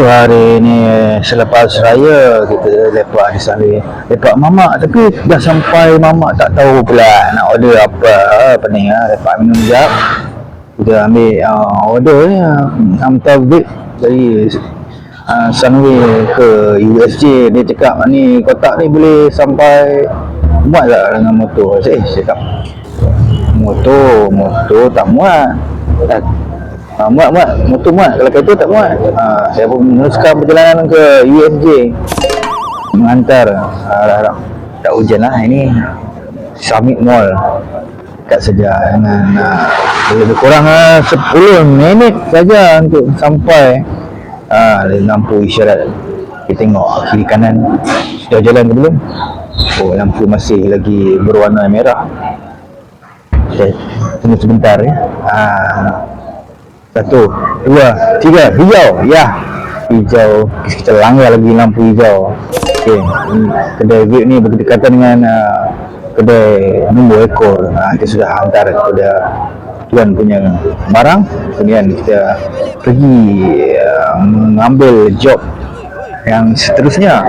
Hari ni selepas raya kita lepak di sana, lepak mamak, tapi dah sampai mamak tak tahu pula nak order apa. Pening lah, lepak minum sekejap kita ambil order ni, hantar beg dari Sunway ke USJ. Dia cakap ni kotak ni boleh sampai muat tak dengan motor. Saya cakap motor tak muat. Muat motor muat, kalau kereta tak muat. Saya pun meneruskan perjalanan ke USJ mengantar. Tak hujan lah ini, Summit Mall dekat saja dengan lebih kurang 10 minit saja untuk sampai. Lampu isyarat kita tengok kiri kanan sudah jalan ke belum. Lampu masih lagi berwarna merah. Okay, tunggu sebentar ya. 1, 2, 3, hijau. Ya, hijau. Kita langgar lagi lampu hijau. Okey, kedai vape ni berdekatan dengan kedai nombor ekor. Kita sudah hantar kepada tuan punya barang. Kemudian kita pergi mengambil job yang seterusnya.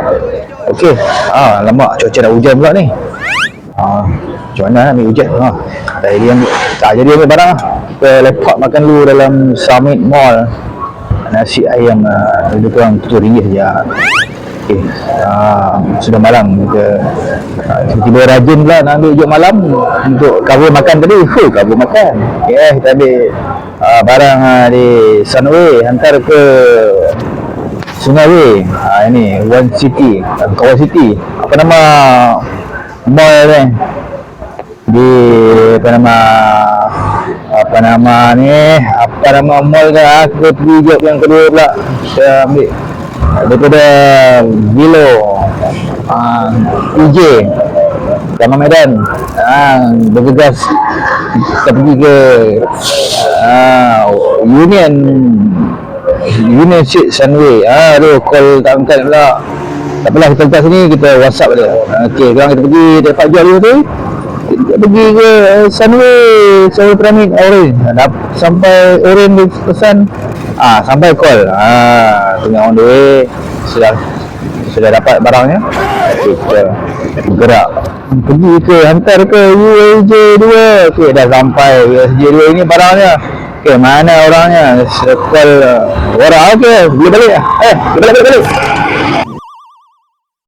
Okey, lama cuaca dah hujan pula ni. Macam mana nak ambil hujan? Tak jadi ambil barang lah. Kita lepak makan dulu dalam Summit Mall. Nasi ayam lebih kurang RM7 je. Okay. Sudah malam kita tiba-tiba rajin pula nak ambil job malam untuk cover makan tadi. Cover makan. Okay, kita ambil barang di Sunway, hantar ke Sungai Way. Ini One City, Kawan City. Apa nama mall ni? Di apa nama mall dah. Aku pergi job yang kedua pula. Kita ambil daripada Vilo EJ Taman Medan. Bergegas kita pergi ke Union Street Sunway. Call tak angkat pula. Tak apalah, kita letak sini, kita WhatsApp dia. Okey, sekarang kita pergi dapat jual dulu tu. Kita pergi ke Sunway Pyramid Orange. Sampai Orange dia pesan. Sampai call. Tengah on the way. Sudah dapat barangnya. Kita bergerak pergi ke hantar ke USJ 2. Okey, dah sampai USJ 2 ini barangnya. Okey, mana orangnya? Call orang. Okey, boleh balik. Balik.